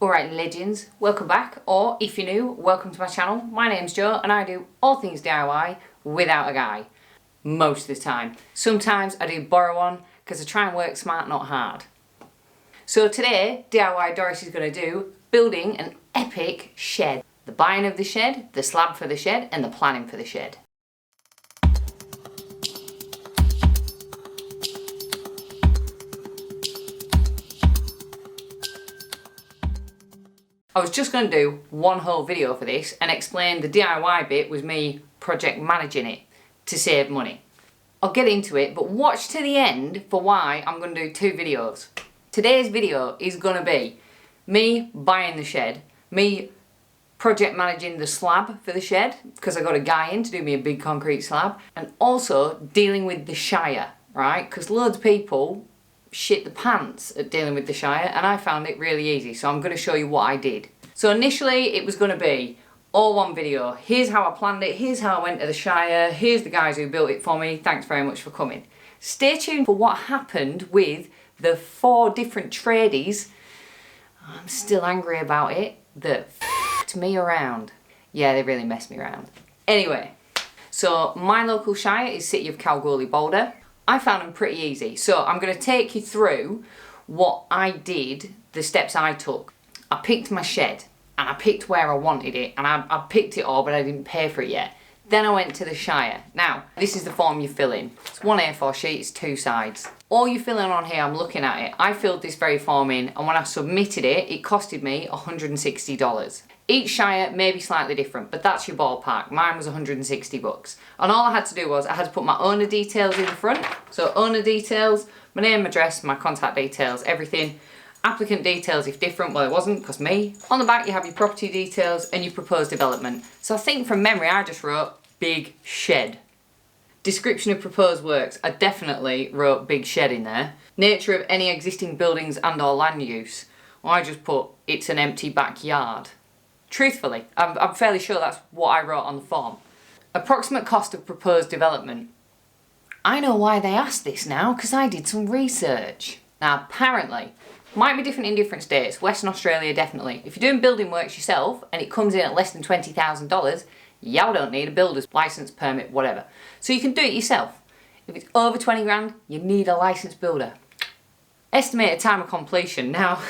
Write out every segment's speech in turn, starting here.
Alright legends, welcome back, or if you're new, welcome to my channel. My name's Jo and I do all things DIY without a guy. Most of the time. Sometimes I do borrow one because I try and work smart, not hard. So today, DIY Doris is going to do building an epic shed. The buying of the shed, the slab for the shed and the planning for the shed. I was just going to do one whole video for this and explain the DIY bit was me project managing it to save money. I'll get into it, but watch to the end for why I'm going to do two videos. Today's video is going to be me buying the shed, me project managing the slab for the shed, because I got a guy in to do me a big concrete slab, and also dealing with the Shire, right? Because loads of people shit the pants at dealing with the Shire and I found it really easy, so I'm going to show you what I did. So initially it was going to be all one video. Here's how I planned it, here's how I went to the Shire, here's the guys who built it for me, thanks very much for coming. Stay tuned for what happened with the 4 different tradies. I'm still angry about it, that f***ed me around. Yeah, they really messed me around. Anyway, so my local Shire is City of Kalgoorlie Boulder. I found them pretty easy, so I'm going to take you through what I did, the steps I took. I picked my shed and I picked where I wanted it and I picked it all, but I didn't pay for it yet. Then I went to the Shire. Now, this is the form you fill in. It's one A4 sheet, it's 2 sides. All you fill in on here, I'm looking at it. I filled this very form in and when I submitted it, it costed me $160. Each Shire may be slightly different, but that's your ballpark. Mine was 160 bucks. And all I had to do was I had to put my owner details in the front. So owner details, my name, address, my contact details, everything. Applicant details if different, well it wasn't, because me. On the back you have your property details and your proposed development. So I think from memory I just wrote big shed. Description of proposed works, I definitely wrote big shed in there. Nature of any existing buildings and or land use. Well, I just put it's an empty backyard. Truthfully, I'm fairly sure that's what I wrote on the form. Approximate cost of proposed development. I know why they asked this now, because I did some research. Now apparently, might be different in different states, Western Australia definitely. If you're doing building works yourself and it comes in at less than $20,000, y'all don't need a builder's license, permit, whatever. So you can do it yourself. If it's over 20 grand, you need a licensed builder. Estimated time of completion. Now,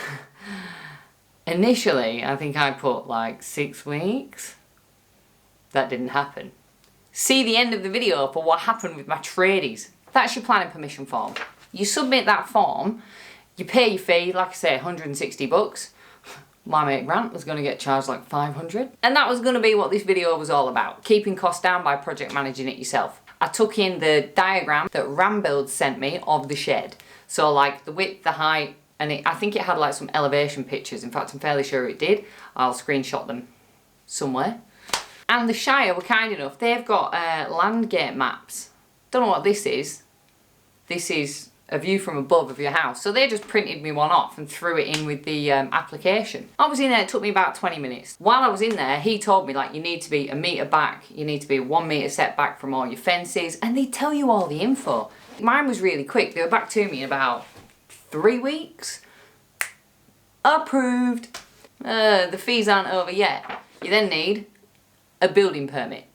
initially, I think I put like 6 weeks. That didn't happen. See the end of the video for what happened with my tradies. That's your planning permission form. You submit that form, you pay your fee, like I say, 160 bucks. My mate Grant was going to get charged like 500. And that was going to be what this video was all about. Keeping costs down by project managing it yourself. I took in the diagram that Ranbuild sent me of the shed. So like the width, the height, and I think it had like some elevation pictures. In fact, I'm fairly sure it did. I'll screenshot them somewhere. And the Shire were kind enough. They've got land gate maps. Don't know what this is. This is a view from above of your house. So they just printed me one off and threw it in with the application. I was in there, it took me about 20 minutes. While I was in there, he told me like you need to be 1 metre back, you need to be 1 metre set back from all your fences, and they tell you all the info. Mine was really quick. They were back to me in about 3 weeks. Approved. The fees aren't over yet. You then need a building permit.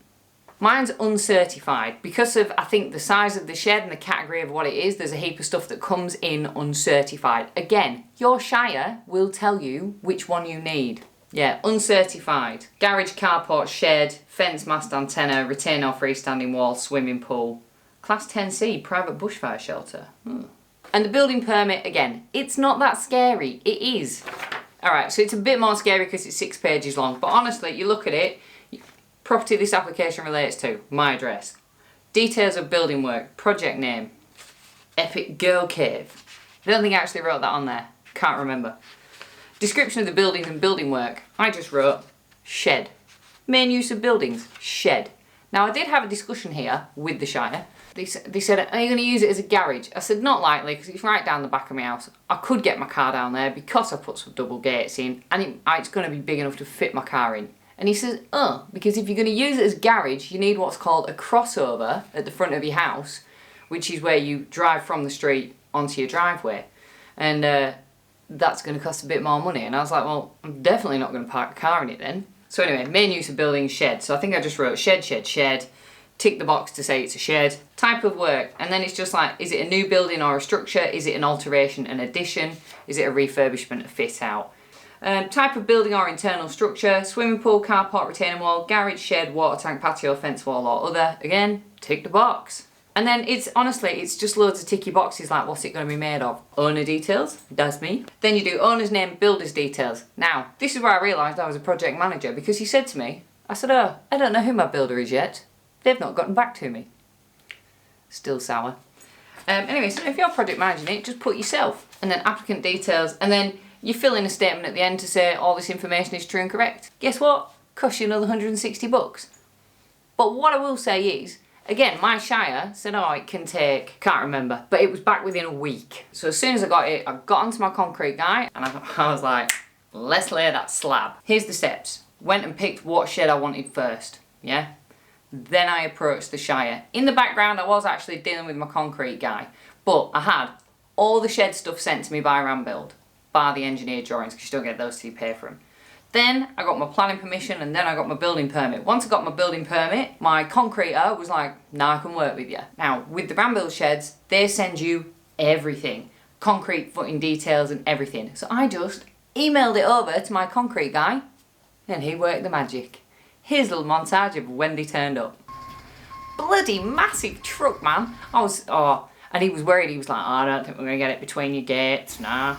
Mine's uncertified because of, I think, the size of the shed and the category of what it is. There's a heap of stuff that comes in uncertified. Again, your Shire will tell you which one you need. Yeah, uncertified. Garage, carport, shed, fence, mast, antenna, retain or freestanding wall, swimming pool. Class 10C, private bushfire shelter. And the building permit, again, it's not that scary. It is. Alright, so it's a bit more scary because it's 6 pages long. But honestly, you look at it, property this application relates to, my address. Details of building work, project name, Epic Girl Cave. I don't think I actually wrote that on there, can't remember. Description of the buildings and building work, I just wrote shed. Main use of buildings, shed. Now I did have a discussion here with the Shire. They said, are you going to use it as a garage? I said, not likely, because it's right down the back of my house. I could get my car down there because I put some double gates in, and it's going to be big enough to fit my car in. And he says, because if you're going to use it as garage, you need what's called a crossover at the front of your house, which is where you drive from the street onto your driveway. And that's going to cost a bit more money. And I was like, well, I'm definitely not going to park a car in it then. So anyway, main use of building shed. So I think I just wrote shed, shed, shed. Tick the box to say it's a shed. Type of work, and then it's just like, is it a new building or a structure? Is it an alteration, an addition? Is it a refurbishment, a fit out? Type of building or internal structure: swimming pool, carport, retaining wall, garage, shed, water tank, patio, fence wall or other. Again, tick the box. And then it's honestly, it's just loads of ticky boxes like what's it going to be made of? Owner details, that's me. Then you do owner's name, builder's details. Now, this is where I realised I was a project manager, because he said to me, I said, oh, I don't know who my builder is yet. They've not gotten back to me. Still sour. Anyway, so if you're project managing it, just put yourself, and then applicant details, and then you fill in a statement at the end to say all this information is true and correct. Guess what? Costs you another $160. But what I will say is, again, my Shire said, oh, it can take, can't remember, but it was back within a week. So as soon as I got it, I got onto my concrete guy, and I was like, let's lay that slab. Here's the steps. Went and picked what shed I wanted first, yeah? Then I approached the Shire. In the background, I was actually dealing with my concrete guy, but I had all the shed stuff sent to me by Ranbuild, bar the engineer drawings, because you don't get those till you pay for them. Then I got my planning permission, and then I got my building permit. Once I got my building permit, my concreter was like, nah, I can work with you. Now, with the Ranbuild sheds, they send you everything. Concrete footing details and everything. So I just emailed it over to my concrete guy, and he worked the magic. Here's a little montage of when they turned up. Bloody massive truck, man. And he was worried. He was like, oh, I don't think we're going to get it between your gates, nah.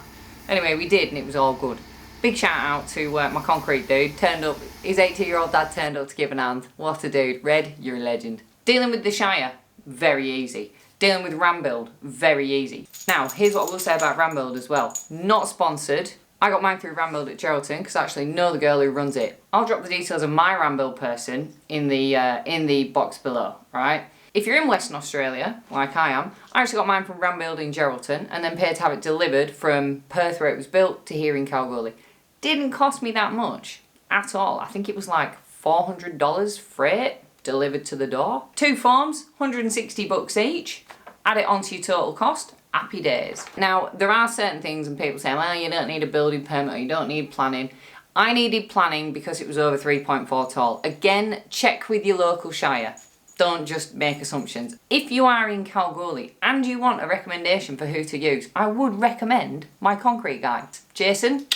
Anyway, we did, and it was all good. Big shout out to my concrete dude. Turned up, his 80-year-old dad turned up to give an hand. What a dude. Red, you're a legend. Dealing with the Shire, very easy. Dealing with Ranbuild, very easy. Now, here's what I will say about Ranbuild as well. Not sponsored. I got mine through Ranbuild at Geraldton, because I actually know the girl who runs it. I'll drop the details of my Ranbuild person in the box below, right? If you're in Western Australia, like I am, I actually got mine from Ranbuild in Geraldton, and then paid to have it delivered from Perth, where it was built, to here in Kalgoorlie. Didn't cost me that much at all. I think it was like $400 freight delivered to the door. 2 forms, $160 each. Add it onto your total cost. Happy days. Now, there are certain things, and people say, well, you don't need a building permit, or you don't need planning. I needed planning because it was over 3.4 tall. Again, check with your local Shire. Don't just make assumptions. If you are in Kalgoorlie and you want a recommendation for who to use, I would recommend my concrete guy, Jason.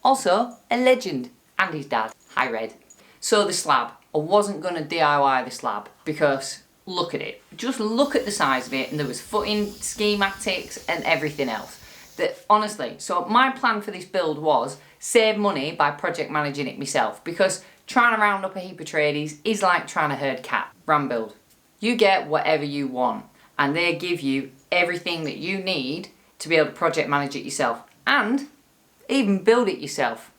Also, a legend. And his dad. Hi, Red. So the slab. I wasn't going to DIY the slab because look at it. Just look at the size of it, and there was footing schematics and everything else. That honestly, so my plan for this build was save money by project managing it myself, because trying to round up a heap of tradies is like trying to herd cat. Ranbuild. You get whatever you want, and they give you everything that you need to be able to project manage it yourself, and even build it yourself.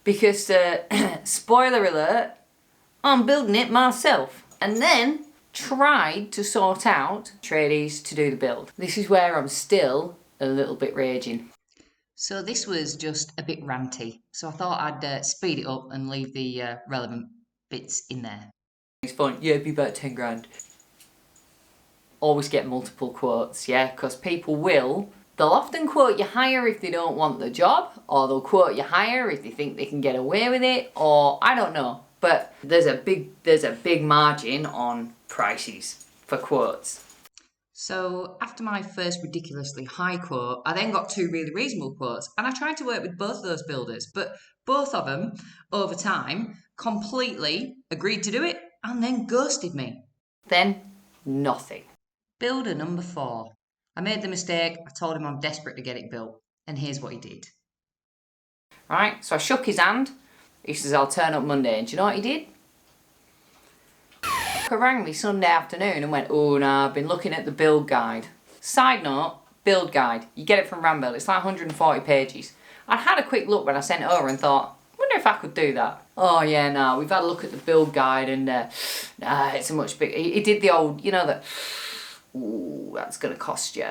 Because, spoiler alert, I'm building it myself. And then tried to sort out tradies to do the build. This is where I'm still a little bit raging. So this was just a bit ranty. So I thought I'd speed it up and leave the relevant bits in there. It's fun. Yeah, it'd be about 10 grand. Always get multiple quotes, yeah? Because people they'll often quote you higher if they don't want the job, or they'll quote you higher if they think they can get away with it, or I don't know. But there's a big margin on prices for quotes. So after my first ridiculously high quote, I then got 2 really reasonable quotes, and I tried to work with both those builders, but both of them, over time, completely agreed to do it and then ghosted me. Then, nothing. Builder number 4. I made the mistake, I told him I'm desperate to get it built, and here's what he did. Right, so I shook his hand. He says, I'll turn up Monday, and do you know what he did? He rang me Sunday afternoon and went, oh no, I've been looking at the build guide. Side note, build guide, you get it from Ranbuild, it's like 140 pages. I had a quick look when I sent it over and thought, I wonder if I could do that. Oh yeah, no, we've had a look at the build guide, and nah, it's a much bigger, he did the old, you know, that, ooh, that's going to cost you.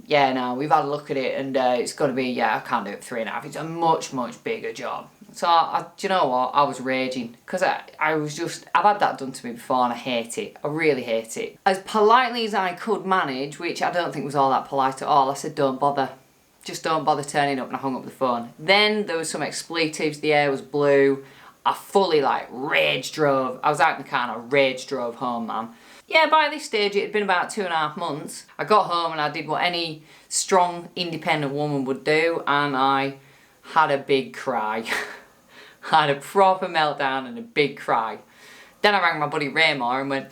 Yeah, no, we've had a look at it, and it's going to be, yeah, I can't do it for 3.5. It's a much, much bigger job. So, do you know what? I was raging, because I've had that done to me before, and I hate it. I really hate it. As politely as I could manage, which I don't think was all that polite at all, I said, don't bother. just don't bother turning up, and I hung up the phone. Then there was some expletives, the air was blue. I fully like rage drove. I was out in the car and I rage drove home, man. Yeah, by this stage it had been about 2.5 months. I got home and I did what any strong, independent woman would do, and I had a big cry. I had a proper meltdown and a big cry. Then I rang my buddy Raymore and went,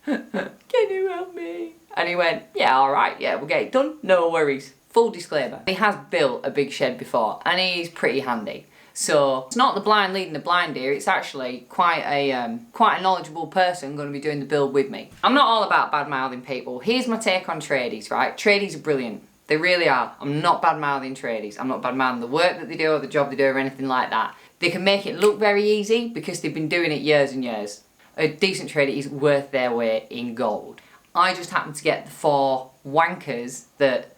can you help me? And he went, yeah, alright, yeah, we'll get it done, no worries. Full disclaimer, he has built a big shed before and he's pretty handy. So it's not the blind leading the blind here, it's actually quite a knowledgeable person going to be doing the build with me. I'm not all about bad-mouthing people. Here's my take on tradies, right? Tradies are brilliant. They really are. I'm not bad-mouthing tradies. I'm not bad-mouthing the work that they do or the job they do or anything like that. They can make it look very easy because they've been doing it years and years. A decent tradie is worth their weight in gold. I just happened to get the 4 wankers that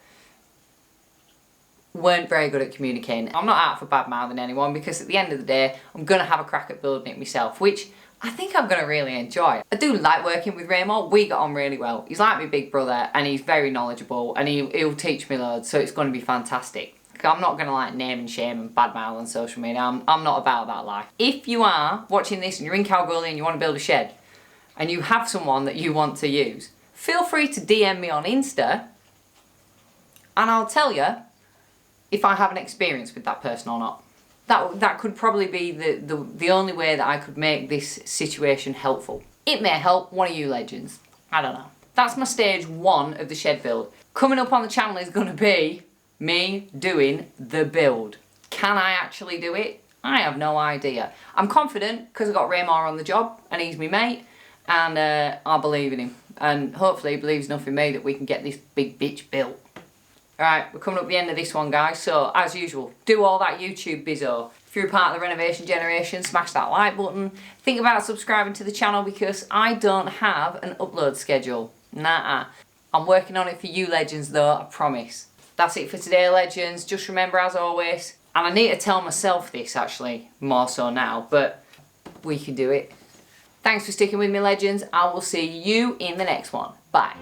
weren't very good at communicating. I'm not out for bad-mouthing anyone because at the end of the day, I'm going to have a crack at building it myself, which I think I'm going to really enjoy. I do like working with Raymore. We got on really well. He's like my big brother and he's very knowledgeable and he'll teach me loads, so it's going to be fantastic. I'm not going to like name and shame and badmouth on social media. I'm not about that life. If you are watching this and you're in Kalgoorlie and you want to build a shed and you have someone that you want to use, feel free to DM me on Insta and I'll tell you if I have an experience with that person or not. That could probably be the only way that I could make this situation helpful. It may help one of you legends. I don't know. That's my stage 1 of the shed build. Coming up on the channel is going to be me doing the build. Can I actually do it? I have no idea. I'm confident because I got Raymore on the job and he's my mate and I believe in him. And hopefully he believes enough in me that we can get this big bitch built. Alright, we're coming up the end of this one, guys, so as usual, do all that YouTube bizzo. If you're a part of the renovation generation, smash that like button. Think about subscribing to the channel because I don't have an upload schedule. Nah. I'm working on it for you legends though, I promise. That's it for today, legends. Just remember, as always, and I need to tell myself this actually, more so now, but we can do it. Thanks for sticking with me, legends. I will see you in the next one. Bye.